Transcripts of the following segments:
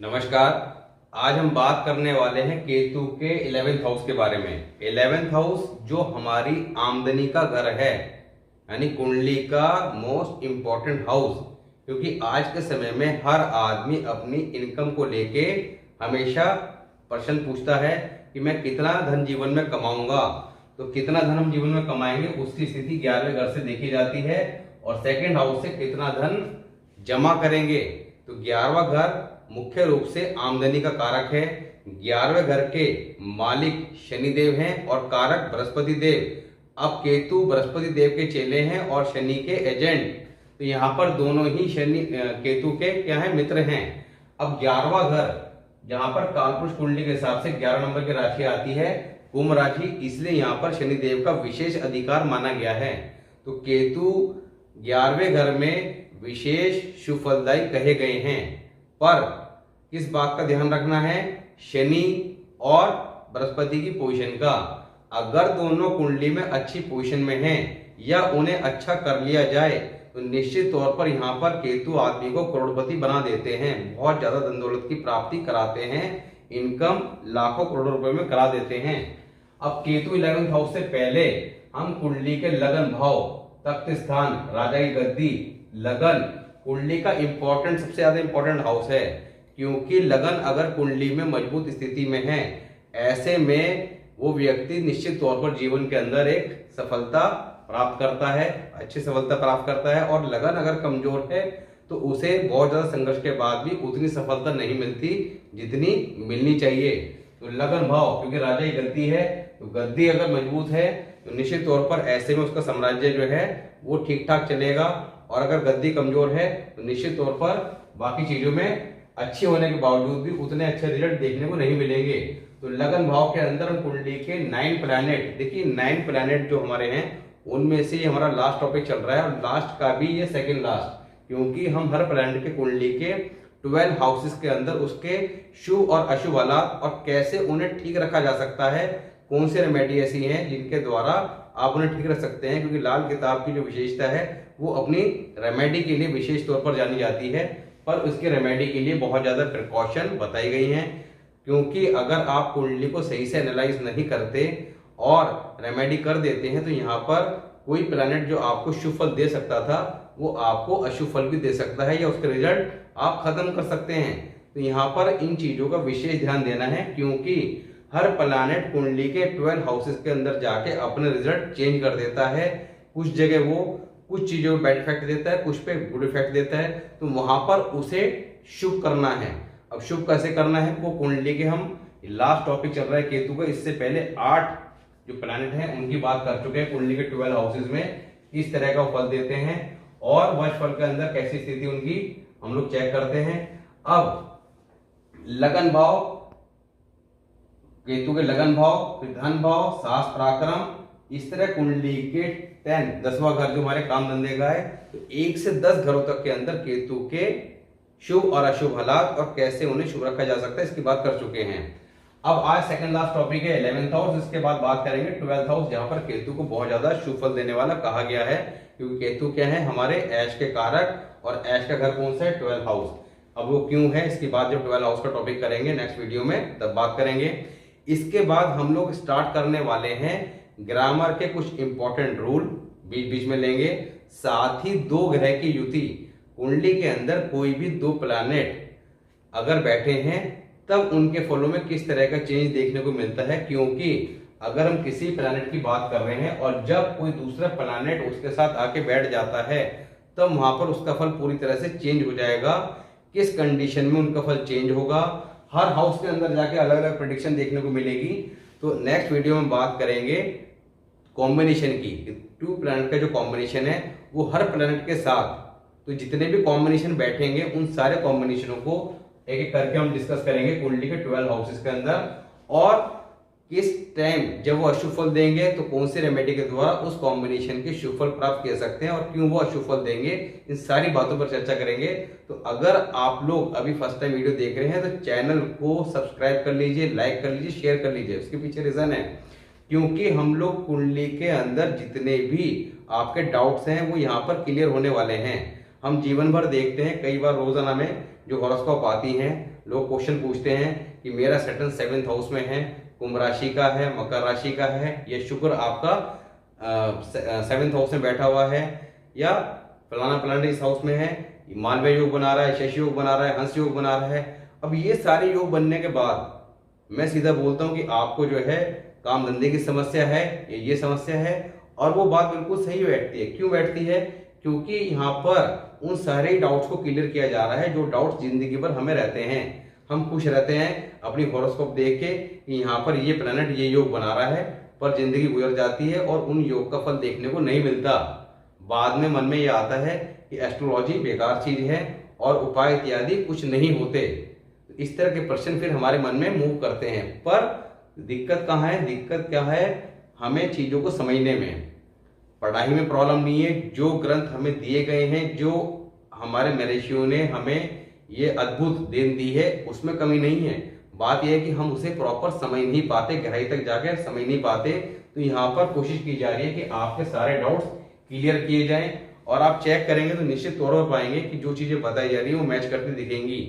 नमस्कार। आज हम बात करने वाले हैं केतु के 11th हाउस के बारे में। 11th हाउस जो हमारी आमदनी का घर है, यानी कुंडली का मोस्ट इम्पोर्टेंट हाउस, क्योंकि आज के समय में हर आदमी अपनी इनकम को लेके हमेशा प्रश्न पूछता है कि मैं कितना धन जीवन में कमाऊंगा। तो कितना धन हम जीवन में कमाएंगे उसकी स्थिति 11वें घर से देखी जाती है, और सेकंड हाउस से कितना धन जमा करेंगे। तो 11वां घर मुख्य रूप से आमदनी का कारक है। 11वें घर के मालिक शनिदेव हैं और कारक बृहस्पति देव। अब केतु बृहस्पति देव के चेले हैं और शनि के एजेंट, तो यहाँ पर दोनों ही शनि केतु के क्या है, मित्र हैं। अब 11वां घर जहां पर कालपुरुष कुंडली के हिसाब से 11 नंबर की राशि आती है कुंभ राशि, इसलिए यहाँ पर शनिदेव का विशेष अधिकार माना गया है। तो केतु 11वें घर में विशेष शुभ फलदायी कहे गए हैं, पर किस बात का ध्यान रखना है, शनि और बृहस्पति की पोजीशन का। अगर दोनों कुंडली में अच्छी पोजीशन में हैं या उन्हें अच्छा कर लिया जाए तो निश्चित तौर पर यहाँ पर केतु आदमी को करोड़पति बना देते हैं, बहुत ज्यादा धन दौलत की प्राप्ति कराते हैं, इनकम लाखों करोड़ों रुपए में करा देते हैं। अब केतु 11th हाउस से पहले हम कुंडली के लगन भाव, तख्त स्थान, राजा की गद्दी, लगन कुंडली का इंपॉर्टेंट, सबसे ज्यादा इंपॉर्टेंट हाउस है, क्योंकि लगन अगर कुंडली में मजबूत स्थिति में है, ऐसे में वो व्यक्ति निश्चित तौर पर जीवन के अंदर एक सफलता प्राप्त करता है, अच्छी सफलता प्राप्त करता है। और लगन अगर कमजोर है तो उसे बहुत ज्यादा संघर्ष के बाद भी उतनी सफलता नहीं मिलती जितनी मिलनी चाहिए। तो लगन भाव, क्योंकि राजा की गद्दी है, तो गद्दी अगर मजबूत है तो निश्चित तौर पर ऐसे में उसका साम्राज्य जो है वो ठीक ठाक चलेगा, और अगर गद्दी कमजोर है तो निश्चित तौर पर बाकी चीजों में अच्छी होने के बावजूद भी उतने अच्छे रिजल्ट देखने को नहीं मिलेंगे। तो लगन भाव के अंदर हम कुंडली के 9 प्लैनेट, देखिए 9 प्लैनेट जो हमारे हैं उनमें से हमारा लास्ट टॉपिक चल रहा है, और लास्ट का भी ये सेकंड लास्ट, क्योंकि हम हर प्लैनेट के कुंडली के 12 हाउसेस के अंदर उसके शुभ और अशुभ हालात और कैसे उन्हें ठीक रखा जा सकता है, कौन से रेमेडी ऐसी हैं जिनके द्वारा आप उन्हें ठीक रख सकते हैं। क्योंकि लाल किताब की जो विशेषता है वो अपनी रेमेडी के लिए विशेष तौर पर जानी जाती है, पर उसके रेमेडी के लिए बहुत ज्यादा प्रिकॉशन बताई गई हैं। क्योंकि अगर आप कुंडली को सही से एनालाइज नहीं करते और रेमेडी कर देते हैं तो यहाँ पर कोई प्लैनेट जो आपको शुभ फल दे सकता था वो आपको अशुभ फल भी दे सकता है, या उसके रिजल्ट आप खत्म कर सकते हैं। तो यहाँ पर इन चीजों का विशेष ध्यान देना है, क्योंकि हर प्लैनेट कुंडली के 12 हाउसेस के अंदर जाके अपने रिजल्ट चेंज कर देता है। कुछ जगह वो कुछ चीजों में बैड इफेक्ट देता है, कुछ पे गुड इफेक्ट देता है, तो वहां पर उसे शुभ करना है। अब शुभ कैसे करना है वो कुंडली के हम लास्ट टॉपिक चल रहा है केतु का, इससे पहले 8 जो प्लैनेट हैं उनकी बात कर चुके हैं। कुंडली के 12 हाउसेस में किस तरह का फल देते हैं और वर्ष फल के अंदर कैसी स्थिति उनकी हम लोग चेक करते हैं। अब लगन भाव, केतु के लगन भाव, फिर धन भाव, साहस पराक्रम, इस तरह कुंडली के 10वां घर जो हमारे काम धंधे का है, तो 1 से 10 घरों तक के अंदर केतु के शुभ और अशुभ हालात और कैसे उन्हें शुभ रखा जा सकता है इसकी बात कर चुके हैं। अब आज सेकंड लास्ट टॉपिक है 11th हाउस, इसके बाद बात करेंगे 12th हाउस, जहां पर केतु को बहुत ज्यादा शुभ फल देने वाला कहा गया है, क्योंकि केतु क्या है, हमारे ऐश के कारक, और ऐश का घर कौन सा है, 12th हाउस। अब वो क्यों है इसकी बात जब 12th हाउस का टॉपिक करेंगे नेक्स्ट वीडियो में तब बात करेंगे। इसके बाद हम लोग स्टार्ट करने वाले हैं ग्रामर के कुछ इंपॉर्टेंट रूल बीच बीच में लेंगे, साथ ही 2 ग्रह की युति, कुंडली के अंदर कोई भी 2 प्लैनेट अगर बैठे हैं तब उनके फलों में किस तरह का चेंज देखने को मिलता है। क्योंकि अगर हम किसी प्लैनेट की बात कर रहे हैं और जब कोई दूसरा प्लैनेट उसके साथ आके बैठ जाता है तब वहां पर उसका फल पूरी तरह से चेंज हो जाएगा। किस कंडीशन में उनका फल चेंज होगा, हर हाउस के अंदर जाके अलग अलग प्रेडिक्शन देखने को मिलेगी। तो नेक्स्ट वीडियो में बात करेंगे कॉम्बिनेशन की, 2 प्लैनेट का जो कॉम्बिनेशन है वो हर प्लैनेट के साथ, तो जितने भी कॉम्बिनेशन बैठेंगे उन सारे कॉम्बिनेशनों को एक एक करके हम डिस्कस करेंगे कुंडली के 12 हाउसेस के अंदर, और किस टाइम जब वो अशुभ फल देंगे तो कौन से रेमेडी के द्वारा उस कॉम्बिनेशन के शुभ फल प्राप्त कर सकते हैं और क्यों वो अशुभ फल देंगे, इन सारी बातों पर चर्चा करेंगे। तो अगर आप लोग अभी फर्स्ट टाइम वीडियो देख रहे हैं तो चैनल को सब्सक्राइब कर लीजिए, लाइक कर लीजिए, शेयर कर लीजिए। उसके पीछे रीजन है क्योंकि हम लोग कुंडली के अंदर जितने भी आपके डाउट्स हैं वो यहाँ पर क्लियर होने वाले हैं। हम जीवन भर देखते हैं, कई बार रोजाना में जो हॉरोस्कोप आती हैं लोग क्वेश्चन पूछते हैं कि मेरा सैटर्न 7th हाउस में है, कुंभ राशि का है, मकर राशि का है, या शुक्र आपका 7th हाउस में बैठा हुआ है, या फलाना प्लैनेट इस हाउस में है, मालव्य योग बना रहा है, शशि योग बना रहा है, हंस योग बना रहा है। अब ये सारे योग बनने के बाद मैं सीधा बोलता हूं कि आपको जो है काम धंधे की समस्या है, ये समस्या है। और वो बात बिल्कुल सही बैठती है। क्यों बैठती है? क्योंकि यहाँ पर उन सारे डाउट्स को क्लियर किया जा रहा है जो डाउट्स जिंदगी भर हमें रहते हैं। हम खुश रहते हैं अपनी हॉरोस्कोप देख के कि यहाँ पर ये प्लैनेट ये योग बना रहा है, पर जिंदगी गुजर जाती है और उन योग का फल देखने को नहीं मिलता। बाद में मन में ये आता है कि एस्ट्रोलॉजी बेकार चीज है और उपाय इत्यादि कुछ नहीं होते। इस तरह के प्रश्न फिर हमारे मन में मूव करते हैं। पर दिक्कत कहाँ है? दिक्कत क्या है? हमें चीजों को समझने में। पढ़ाई में प्रॉब्लम नहीं है। जो ग्रंथ हमें दिए गए हैं, जो हमारे महर्षियों ने हमें ये अद्भुत देन दी है, उसमें कमी नहीं है। बात यह है कि हम उसे प्रॉपर समझ नहीं पाते, गहराई तक जाकर समझ नहीं पाते। तो यहाँ पर कोशिश की जा रही है कि आपके सारे डाउट्स क्लियर किए जाएं और आप चेक करेंगे तो निश्चित तौर पर पाएंगे कि जो चीजें बताई जा रही है वो मैच करती दिखेंगी।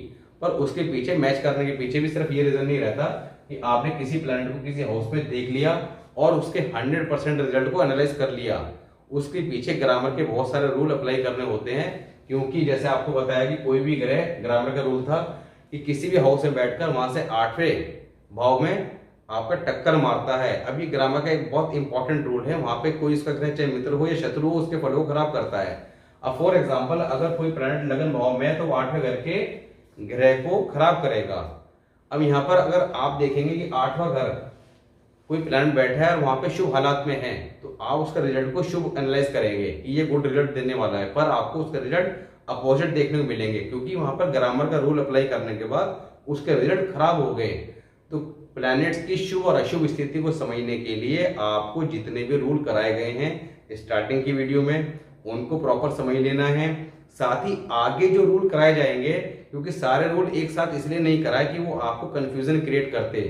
पर उसके पीछे, मैच करने के पीछे भी सिर्फ ये रीजन नहीं रहता कि आपने किसी प्लैनेट को किसी हाउस में देख लिया और उसके 100% रिजल्ट को एनालाइज कर लिया। उसके पीछे ग्रामर के बहुत सारे रूल अप्लाई करने होते हैं। क्योंकि जैसे आपको बताया कि कोई भी ग्रह, ग्रामर का रूल था कि किसी भी हाउस में बैठकर वहां से 8वें भाव में आपका टक्कर मारता है। अभी ग्रामर का एक बहुत इंपॉर्टेंट रूल है, वहां पे कोई इसका ग्रह चाहे मित्र हो या शत्रु हो, उसके फलों को खराब करता है। अब फॉर एग्जाम्पल, अगर कोई प्लैनेट लगन भाव में है तो 8वें घर के ग्रह को खराब करेगा। अब यहाँ पर अगर आप देखेंगे कि 8वां घर कोई प्लैनेट बैठा है और वहां पे शुभ हालात में है, तो आप उसका रिजल्ट को शुभ एनालाइज करेंगे कि ये गुड रिजल्ट देने वाला है। पर आपको उसका रिजल्ट अपोजिट देखने को मिलेंगे, क्योंकि वहां पर ग्रामर का रूल अप्लाई करने के बाद उसके रिजल्ट खराब हो गए। तो प्लैनेट्स की शुभ और अशुभ स्थिति को समझने के लिए आपको जितने भी रूल कराए गए हैं स्टार्टिंग की वीडियो में, उनको प्रॉपर समझ लेना है। साथ ही आगे जो रूल कराए जाएंगे, क्योंकि सारे रूल एक साथ इसलिए नहीं कराए कि वो आपको कंफ्यूजन क्रिएट करते।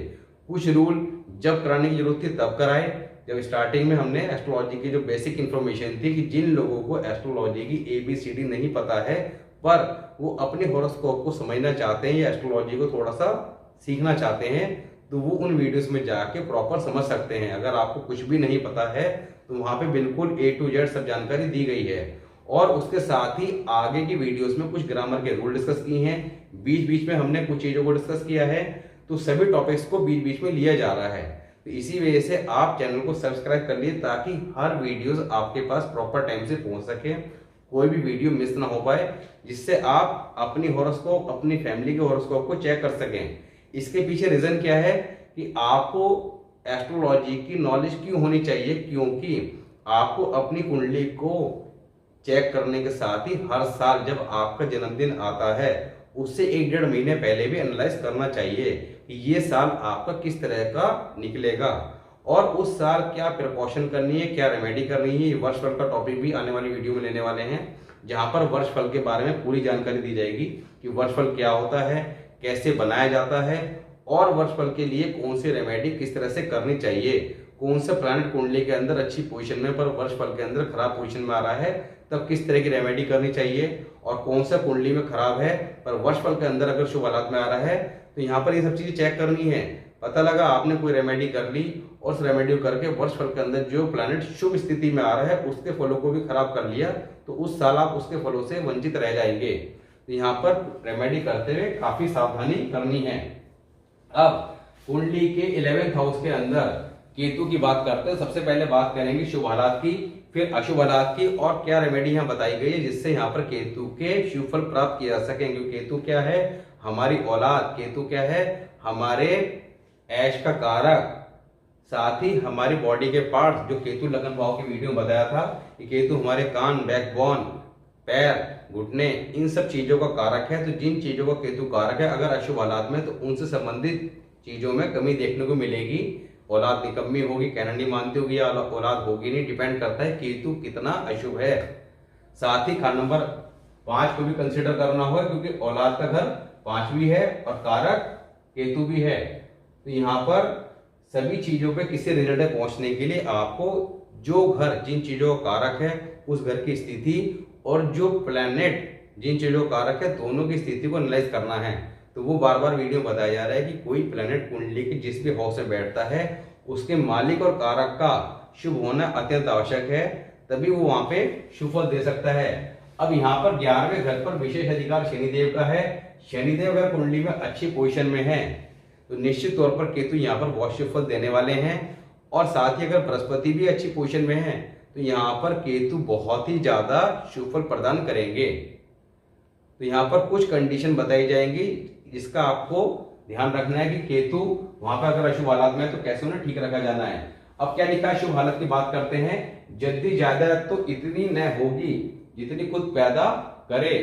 कुछ रूल जब कराने की जरूरत थी तब कराए, जब स्टार्टिंग में हमने एस्ट्रोलॉजी की जो बेसिक इंफॉर्मेशन थी कि जिन लोगों को एस्ट्रोलॉजी की ABCD नहीं पता है, पर वो अपने हॉरोस्कोप को समझना चाहते हैं या एस्ट्रोलॉजी को थोड़ा सा सीखना चाहते हैं, तो वो उन वीडियोस में जाके प्रॉपर समझ सकते हैं। अगर आपको कुछ भी नहीं पता है तो वहां पे बिल्कुल A to Z सब जानकारी दी गई है। और उसके साथ ही आगे की वीडियोस में कुछ ग्रामर के रूल डिस्कस किए हैं, बीच बीच में हमने कुछ चीजों को डिस्कस किया है। तो सभी टॉपिक्स को बीच बीच में लिया जा रहा है। तो इसी वजह से आप चैनल को सब्सक्राइब कर लिए, ताकि हर वीडियोस आपके पास प्रॉपर टाइम से पहुंच सके, कोई भी वीडियो मिस ना हो पाए, जिससे आप अपनी हॉरोस्कोप, अपनी फैमिली के हॉरोस्कोप को चेक कर सकें। इसके पीछे रीजन क्या है कि आपको एस्ट्रोलॉजी की नॉलेज क्यों होनी चाहिए? क्योंकि आपको अपनी कुंडली को चेक करने के साथ ही हर साल जब आपका जन्मदिन आता है उससे 1-1.5 महीने पहले भी एनालाइज करना चाहिए कि ये साल आपका किस तरह का निकलेगा और उस साल क्या प्रिकॉशन करनी है, क्या रेमेडी करनी है। ये वर्षफल का टॉपिक भी आने वाली वीडियो में लेने वाले हैं, जहां पर वर्षफल के बारे में पूरी जानकारी दी जाएगी कि वर्षफल क्या होता है, कैसे बनाया जाता है और वर्षफल के लिए कौन सी रेमेडी किस तरह से करनी चाहिए। कौन सा प्लैनेट कुंडली के अंदर अच्छी पोजीशन में पर वर्षफल के अंदर खराब पोजीशन में आ रहा है, तब किस तरह की रेमेडी करनी चाहिए, और कौन सा कुंडली में खराब है पर वर्षफल के अंदर अगर शुभ हालात में आ रहा है, तो यहाँ पर ये सब चीजें चेक करनी है। पता लगा आपने कोई रेमेडी कर ली और उस रेमेडी करके वर्षफल के अंदर जो प्लैनेट शुभ स्थिति में आ रहा है उसके फलों को भी खराब कर लिया, तो उस साल आप उसके फलों से वंचित रह जाएंगे। तो यहाँ पर रेमेडी करते हुए काफी सावधानी करनी है। अब कुंडली के 11th हाउस के अंदर केतु की बात करते हैं। सबसे पहले बात करेंगे शुभ हालात की, फिर अशुभ हालात की, और क्या रेमेडी यहाँ बताई गई है जिससे यहाँ पर केतु के शुभ फल प्राप्त किए जा सके। क्योंकि केतु क्या है? हमारी औलाद। केतु क्या है? हमारे ऐश का कारक। साथ ही हमारी बॉडी के पार्ट्स, जो केतु लगन भाव की वीडियो में बताया था कि केतु हमारे कान, बैकबोन, पैर, घुटने, इन सब चीजों का कारक है। तो जिन चीजों का केतु कारक है, अगर अशुभ हालात में, तो उनसे संबंधित चीजों में कमी देखने को मिलेगी। औलाद निकम्मी होगी, कहना नहीं मानती होगी, या औलाद होगी नहीं, डिपेंड करता है केतु कितना अशुभ है। साथ ही खान नंबर 5 को भी कंसिडर करना होगा, क्योंकि औलाद का घर 5वीं है और कारक केतु भी है। तो यहाँ पर सभी चीजों पे किसी रिजल्ट पे पहुंचने के लिए आपको जो घर जिन चीजों का कारक है उस घर की स्थिति और जो प्लैनेट जिन चीजों का कारक है दोनों की स्थिति को एनालाइज करना है। तो वो बार बार वीडियो बताया जा रहा है कि कोई प्लैनेट कुंडली के जिस भी हाउस में बैठता है उसके मालिक और कारक का शुभ होना अत्यंत आवश्यक है, तभी वो वहां पे शुभ फल दे सकता है। अब यहाँ पर 11वें घर पर विशेष अधिकार शनिदेव का है। शनिदेव अगर कुंडली में अच्छी पोजीशन में है तो निश्चित तौर पर केतु यहाँ पर बहुत शुभ फल देने वाले हैं। और साथ ही अगर बृहस्पति भी अच्छी पोजीशन में है तो यहाँ पर केतु बहुत ही ज्यादा शुभ फल प्रदान करेंगे। तो यहाँ पर कुछ कंडीशन बताई जाएंगी जिसका आपको ध्यान रखना है कि केतु वहां पर अगर अशुभ हालात में है तो कैसे उन्हें ठीक रखा जाना है। अब क्या लिखा है शुभ हालत की बात करते हैं। जद्दी जायदाद तो इतनी न होगी जितनी खुद पैदा करे।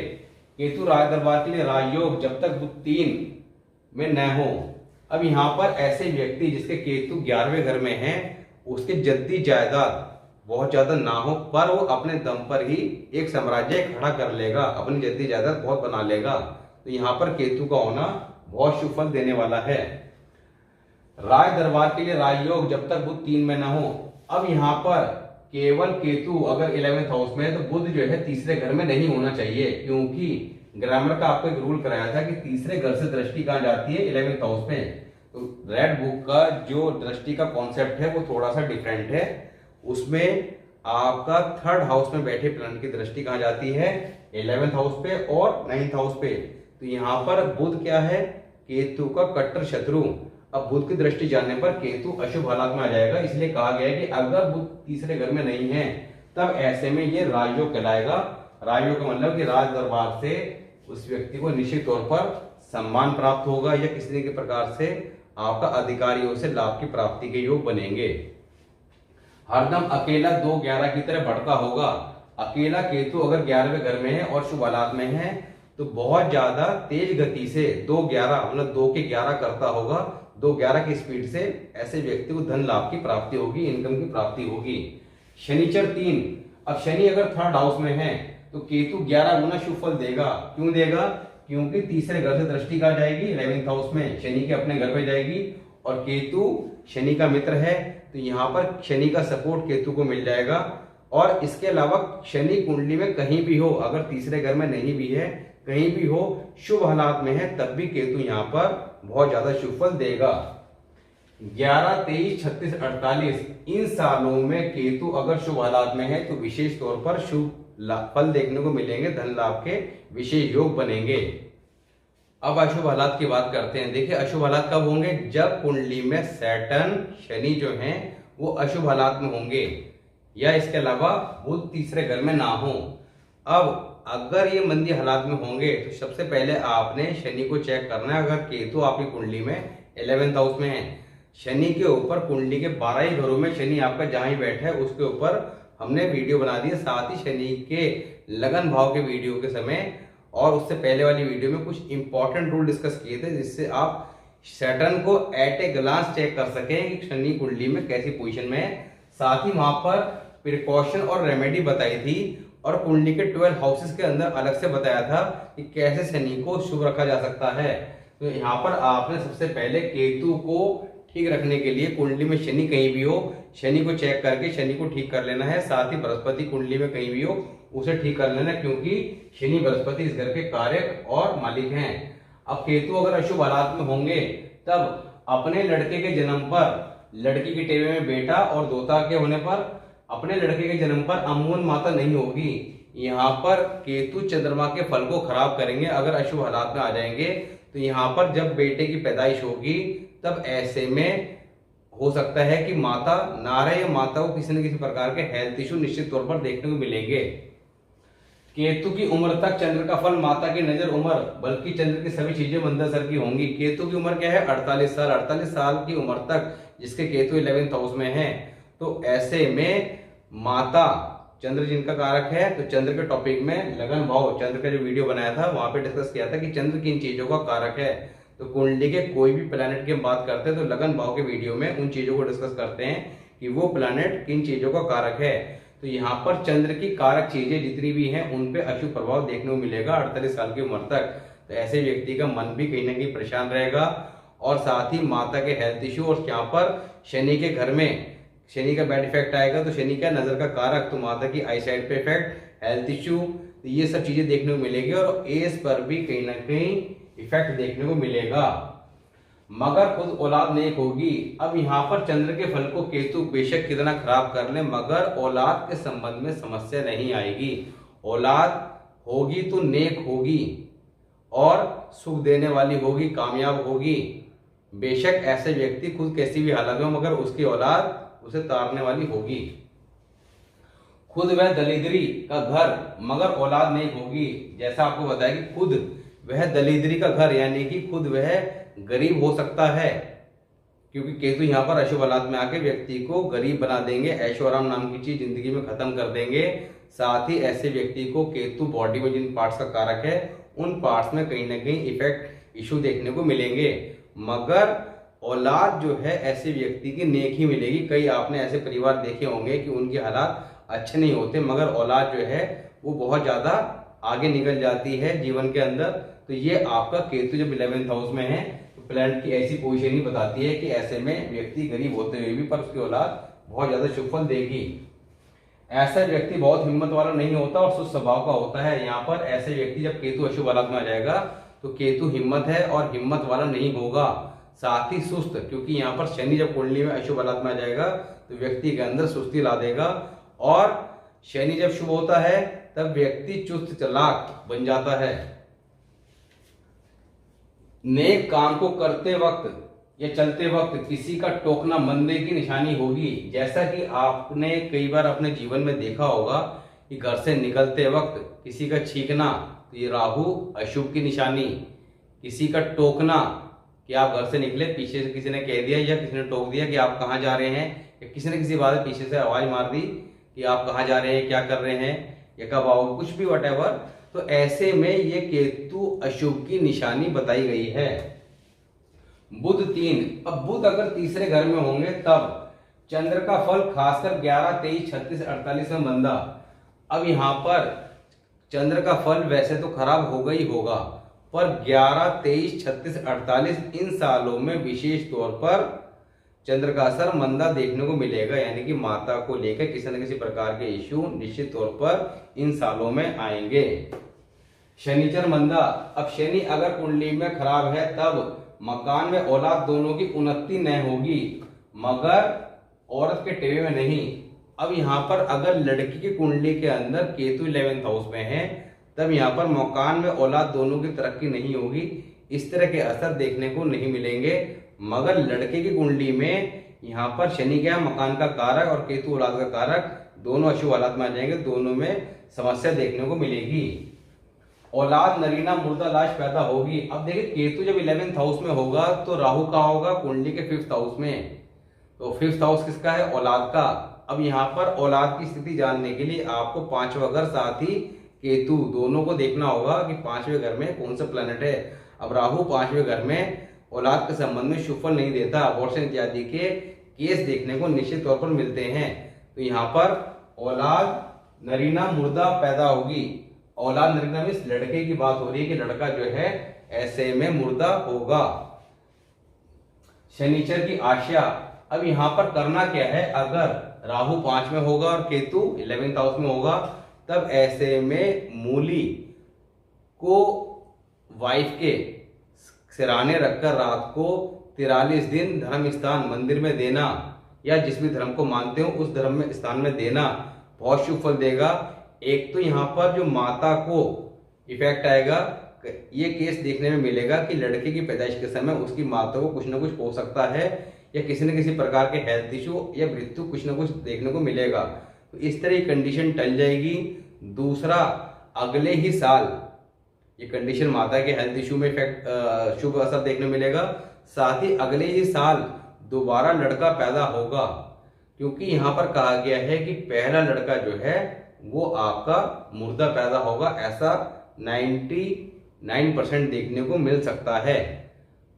केतु राज दरबार के लिए राजयोग जब तक बुध 3 में न हो। अब यहाँ पर ऐसे व्यक्ति जिसके केतु 11वें घर में है उसके जद्दी जायदाद बहुत ज्यादा ना हो, पर वो अपने दम पर ही एक साम्राज्य खड़ा कर लेगा, अपनी जद्दी जायदाद बहुत बना लेगा। तो यहाँ पर केतु का होना बहुत शुभ फल देने वाला है। राज दरबार के लिए राजयोग जब तक बुध 3 में ना हो। अब यहाँ पर केवल केतु अगर 11th हाउस में है तो बुध जो है तीसरे घर में नहीं होना चाहिए, क्योंकि ग्रामर का आपको एक रूल कराया था कि तीसरे घर से दृष्टि कहाँ जाती है 11th हाउस में। तो रेड बुक का जो दृष्टि का कॉन्सेप्ट है वो थोड़ा सा डिफरेंट है। उसमें आपका 3rd हाउस में बैठे प्लैनेट की दृष्टि कहाँ जाती है 11th हाउस पे और 9th हाउस पे। तो यहाँ पर बुध क्या है केतु का कट्टर शत्रु। अब बुध की दृष्टि जाने पर केतु अशुभ हालात में आ जाएगा, इसलिए कहा गया है कि अगर बुध तीसरे घर में नहीं है तब ऐसे में ये राजयोग कहलाएगा। राजयोग का मतलब कि राज दरबार से उस व्यक्ति को निश्चित तौर पर सम्मान प्राप्त होगा या किसी के प्रकार से आपका अधिकारियों से लाभ की प्राप्ति के योग बनेंगे। हरदम अकेला 2-11 की तरह बढ़ता होगा। अकेला केतु अगर 11वें घर में है और शुभ हालात में है तो बहुत ज्यादा तेज गति से 2-11 मतलब 2 के 11 करता होगा। 2-11 की स्पीड से ऐसे व्यक्ति को धन लाभ की प्राप्ति होगी, इनकम की प्राप्ति होगी। शनिचर 3। अब शनि अगर 3rd हाउस में है तो केतु 11 गुना शुभ फल देगा। क्यों देगा? क्योंकि तीसरे घर से दृष्टि कहाँ जाएगी 11th हाउस में, शनि के अपने घर पे जाएगी और केतु शनि का मित्र है। तो यहाँ पर शनि का सपोर्ट केतु को मिल जाएगा। और इसके अलावा शनि कुंडली में कहीं भी हो, अगर तीसरे घर में नहीं भी है, कहीं भी हो, शुभ हालात में है, तब भी केतु यहाँ पर बहुत ज्यादा शुभ फल देगा। 11, 23, 36, 48 इन सालों में केतु अगर शुभ हालात में है तो विशेष तौर पर शुभ फल देखने को मिलेंगे, धन लाभ के विशेष योग बनेंगे। अब अशुभ हालात की बात करते हैं। देखिए अशुभ हालात कब होंगे? जब कुंडली में सैटर्न शनि जो हैं वो अशुभ हालात में होंगे या इसके अलावा बुध तीसरे घर में ना हो। अब अगर ये मंदी हालात में होंगे तो सबसे पहले आपने शनि को चेक करना है। अगर केतु आपकी कुंडली में 11th हाउस में है, शनि के ऊपर कुंडली के 12 ही घरों में शनि आपका जहां ही बैठा है उसके ऊपर हमने वीडियो बना दी है। साथ ही शनि के लगन भाव के वीडियो के समय और उससे पहले वाली वीडियो में कुछ इंपॉर्टेंट रूल डिस्कस किए थे जिससे आप सैटर्न को एट ए ग्लांस चेक कर सकें कि शनि कुंडली में कैसी पोजीशन में है। साथ ही वहां पर प्रिकॉशन और रेमेडी बताई थी और कुंडली के 12 हाउसेस के अंदर अलग से बताया था कि कैसे शनि को शुभ रखा जा सकता है। तो यहाँ पर आपने सबसे पहले केतु को ठीक रखने के लिए कुंडली में शनि कहीं भी हो, शनि को चेक करके शनि को ठीक कर लेना है। साथ ही बृहस्पति कुंडली में कहीं भी हो उसे ठीक कर लेना, क्योंकि शनि बृहस्पति इस घर के कारक और मालिक हैं। अब केतु अगर अशुभ हालात में होंगे तब अपने लड़के के जन्म पर, लड़की के टेबे में बेटा और दोता के होने पर अपने लड़के के जन्म पर अमूमन माता नहीं होगी। यहाँ पर केतु चंद्रमा के फल को खराब करेंगे। अगर अशुभ हालात में आ जाएंगे तो यहाँ पर जब बेटे की पैदाइश होगी तब ऐसे में हो सकता है कि माता ना रहे या माता को किसी न किसी प्रकार के हेल्थ इशू निश्चित तौर पर देखने को मिलेंगे। केतु की उम्र तक चंद्र का फल, माता की नजर उम्र, बल्कि चंद्र की सभी चीजें मंदसर की होंगी। केतु की उम्र क्या है? 48 साल। 48 साल की उम्र तक जिसके केतु 11th हाउस में है तो ऐसे में माता, चंद्र जिनका कारक है, तो चंद्र के टॉपिक में लगन भाव, चंद्र का जो वीडियो बनाया था वहां पे डिस्कस किया था कि चंद्र किन चीजों का कारक है। तो कुंडली के कोई भी प्लैनेट की हम बात करते हैं तो लगन भाव के वीडियो में उन चीजों को डिस्कस करते हैं कि वो प्लैनेट किन चीजों का कारक है। तो यहाँ पर चंद्र की कारक चीजें जितनी भी हैं उन पे अशुभ प्रभाव देखने को मिलेगा 48 साल की उम्र तक। तो ऐसे व्यक्ति का मन भी कहीं ना कहीं परेशान रहेगा और साथ ही माता के हेल्थ इश्यू, और यहाँ पर शनि के घर में शनि का बैड इफेक्ट आएगा तो शनि का नजर का कारक, तो माता की आई साइड पे इफेक्ट, हेल्थ इश्यू, तो ये सब चीजें देखने को मिलेगी। और एज पर भी कहीं ना कहीं इफेक्ट देखने को मिलेगा, मगर खुद औलाद नेक होगी। अब यहाँ पर चंद्र के फल को केतु बेशक कितना खराब कर ले, मगर औलाद के संबंध में समस्या नहीं आएगी। औलाद होगी तो नेक होगी और सुख देने वाली होगी, कामयाब होगी। बेशक ऐसे व्यक्ति खुद कैसी भी हालत में, मगर उसकी औलाद उसे तारने वाली होगी। खुद वह दलिद्री का घर, मगर औलाद नहीं होगी। जैसा आपको बताया कि खुद वह दलिद्री का घर, यानी कि खुद वह गरीब हो सकता है, क्योंकि केतु यहाँ पर अशुभ औलाद में आके व्यक्ति को गरीब बना देंगे, ऐशो आराम नाम की चीज जिंदगी में खत्म कर देंगे। साथ ही ऐसे व्यक्ति को केतु बॉडी में जिन पार्ट्स का कारक है उन पार्ट्स में कहीं ना कहीं इफेक्ट इशू देखने को मिलेंगे, मगर औलाद जो है ऐसे व्यक्ति की नेक ही मिलेगी। कई आपने ऐसे परिवार देखे होंगे कि उनके हालात अच्छे नहीं होते, मगर औलाद जो है वो बहुत ज्यादा आगे निकल जाती है जीवन के अंदर। तो ये आपका केतु जब 11th हाउस में है तो प्लैनेट की ऐसी पोजीशन ही बताती है कि ऐसे में व्यक्ति गरीब होते हुए भी पर उसकी औलाद बहुत ज्यादा शुभ फल देगी। ऐसा व्यक्ति बहुत हिम्मत वाला नहीं होता और सुस्त स्वभाव का होता है। यहाँ पर ऐसे व्यक्ति जब केतु अशुभ औलाद में आ जाएगा तो केतु हिम्मत है और हिम्मत वाला नहीं होगा, साथ ही सुस्त, क्योंकि यहाँ पर शनि जब कुंडली में अशुभ औलाद में आ जाएगा तो व्यक्ति के अंदर सुस्ती ला देगा। और शनि जब शुभ होता है तब व्यक्ति चुस्त चालाक बन जाता है। नेक काम को करते वक्त या चलते वक्त किसी का टोकना मंदे की निशानी होगी। जैसा कि आपने कई बार अपने जीवन में देखा होगा कि घर से निकलते वक्त किसी का छींकना, तो ये राहु अशुभ की निशानी। किसी का टोकना कि आप घर से निकले, पीछे से किसी ने कह दिया या किसी ने टोक दिया कि आप कहाँ जा रहे हैं, या किसी ने किसी बात में पीछे से आवाज मार दी कि आप कहाँ जा रहे हैं, क्या कर रहे हैं, या कब आओगे, कुछ भी वटेवर। तो ऐसे में ये केतु अशुभ की निशानी बताई गई है। बुध 3, अब बुध अगर तीसरे घर में होंगे तब चंद्र का फल खासकर 11, 23, 36, 48 में मंदा। अब यहाँ पर चंद्र का फल वैसे तो खराब होगा ही होगा, पर 11, 23, 36, 48 इन सालों में विशेष तौर पर चंद्र का असर मंदा देखने को मिलेगा, यानी कि माता को लेकर किसी न किसी प्रकार के इश्यू निश्चित तौर पर इन सालों में आएंगे। शनिचर मंदा, अब शनि अगर कुंडली में खराब है तब मकान में औलाद दोनों की उन्नति न होगी, मगर औरत के टेवे में नहीं। अब यहाँ पर अगर लड़की की कुंडली के अंदर केतु 11th हाउस में है तब यहाँ पर मकान में औलाद दोनों की तरक्की नहीं होगी, इस तरह के असर देखने को नहीं मिलेंगे। मगर लड़के की कुंडली में यहाँ पर शनि क्या मकान का कारक और केतु औलाद का कारक, दोनों अशुभ औलाद में आ जाएंगे, दोनों में समस्या देखने को मिलेगी। औलाद नरीना मुर्दा लाश पैदा होगी। अब देखिए केतु जब 11th हाउस में होगा तो राहु का होगा कुंडली के 5th हाउस में, तो 5th हाउस किसका है, औलाद का। अब यहाँ पर औलाद की स्थिति जानने के लिए आपको 5वां घर साथ ही केतु दोनों को देखना होगा कि 5वें घर में कौन सा प्लैनेट है। अब राहु 5वें घर में औलाद के संबंध में शुभ फल नहीं देता, अबॉर्शन इत्यादि के केस देखने को निश्चित तौर पर मिलते हैं। तो यहाँ पर औलाद नरीना मुर्दा पैदा होगी। औलाद नरीना में लड़के की बात हो रही है कि लड़का जो है ऐसे में मुर्दा होगा। शनिचर की आशा, अब यहाँ पर करना क्या है, अगर राहु 5 में होगा और केतु 11th हाउस में होगा तब ऐसे में मूली को वाइफ के सिराने रखकर रात को 43 दिन धर्म स्थान मंदिर में देना, या जिस भी धर्म को मानते हो उस धर्म में स्थान में देना बहुत शुभ फल देगा। एक तो यहाँ पर जो माता को इफेक्ट आएगा, ये केस देखने में मिलेगा कि लड़के की पैदाइश के समय उसकी माता को कुछ ना कुछ हो सकता है, या किसी न किसी प्रकार के हेल्थ इशू या मृत्यु कुछ ना कुछ देखने को मिलेगा। तो इस तरह की कंडीशन टल जाएगी। दूसरा, अगले ही साल ये कंडीशन माता के हेल्थ इशू में इफेक्ट शुभ असर देखने मिलेगा। साथ ही अगले ही साल दोबारा लड़का पैदा होगा, क्योंकि यहाँ पर कहा गया है कि पहला लड़का जो है वो आपका मुर्दा पैदा होगा, ऐसा 99% देखने को मिल सकता है।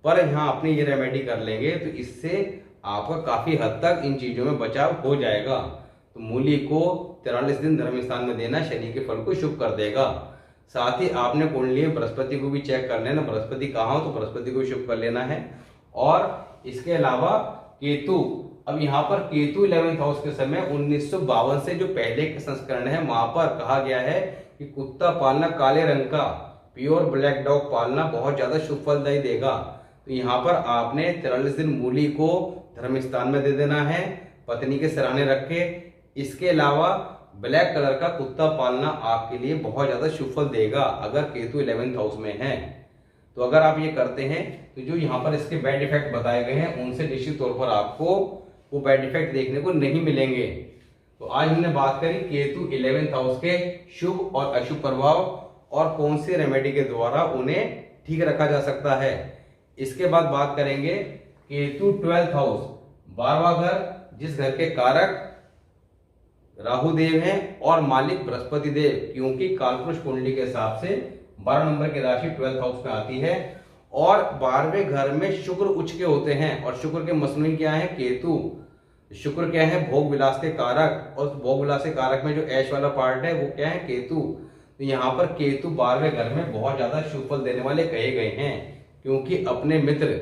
पर यहाँ अपनी ये रेमेडी कर लेंगे तो इससे आपका काफी हद तक इन चीजों में बचाव हो जाएगा। तो मूली को 43 दिन धर्म स्थान में देना शनि के फल को शुभ कर देगा। साथ ही आपने कुंडली में बृहस्पति को भी चेक कर लेना, बृहस्पति कहाँ हो तो बृहस्पति को शुभ कर लेना है। और इसके अलावा केतु, अब यहाँ पर केतु 11th हाउस के समय 1952 से जो पहले के संस्करण है वहां पर कहा गया है कि कुत्ता पालना काले रंग का, प्योर ब्लैक डॉग पालना बहुत ज्यादा शुभ फलदायी देगा। तो यहाँ पर आपने 43 दिन मूली को धर्म स्थान में दे देना है, पत्नी के सिरहाने रख के। इसके अलावा ब्लैक कलर का कुत्ता पालना आपके लिए बहुत ज्यादा शुभ फल देगा अगर केतु 11th हाउस में है। तो अगर आप ये करते हैं तो जो यहाँ पर इसके बैड इफेक्ट बताए गए हैं उनसे निश्चित तौर पर आपको वो बैड इफेक्ट देखने को नहीं मिलेंगे। तो आज हमने बात करी केतु 11th हाउस के शुभ और अशुभ प्रभाव और कौन सी रेमेडी के द्वारा उन्हें ठीक रखा जा सकता है। इसके बाद बात करेंगे केतु 12th हाउस, 12वां घर, जिस घर के कारक राहु देव हैं और मालिक बृहस्पति देव, क्योंकि कालपुरुष कुंडली के हिसाब से 12 नंबर की राशि 12th हाउस में आती है और 12वें घर में शुक्र उच्च के होते हैं। और शुक्र के मसनूई क्या है? केतु। शुक्र क्या है? भोग विलास के कारक, और भोग विलास के कारक में जो ऐश वाला पार्ट है वो क्या है? केतु। तो यहाँ पर केतु 12वें घर में बहुत ज्यादा शुभ फल देने वाले कहे गए हैं, क्योंकि अपने मित्र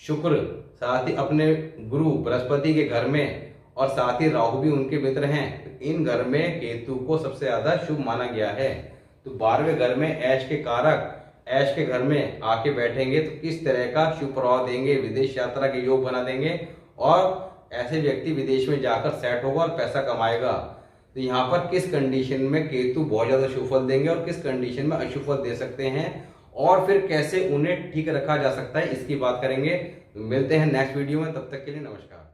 शुक्र, साथ ही अपने गुरु बृहस्पति के घर में, और साथ ही राहु भी उनके मित्र हैं। इन घर में केतु को सबसे ज्यादा शुभ माना गया है। तो 12वें घर में ऐश के कारक ऐश के घर में आके बैठेंगे तो किस तरह का शुभ प्रभाव देंगे? विदेश यात्रा के योग बना देंगे और ऐसे व्यक्ति विदेश में जाकर सेट होगा और पैसा कमाएगा। तो यहाँ पर किस कंडीशन में केतु बहुत ज्यादा शुभ फल देंगे और किस कंडीशन में अशुभ फल दे सकते हैं, और फिर कैसे उन्हें ठीक रखा जा सकता है, इसकी बात करेंगे। तो मिलते हैं नेक्स्ट वीडियो में, तब तक के लिए नमस्कार।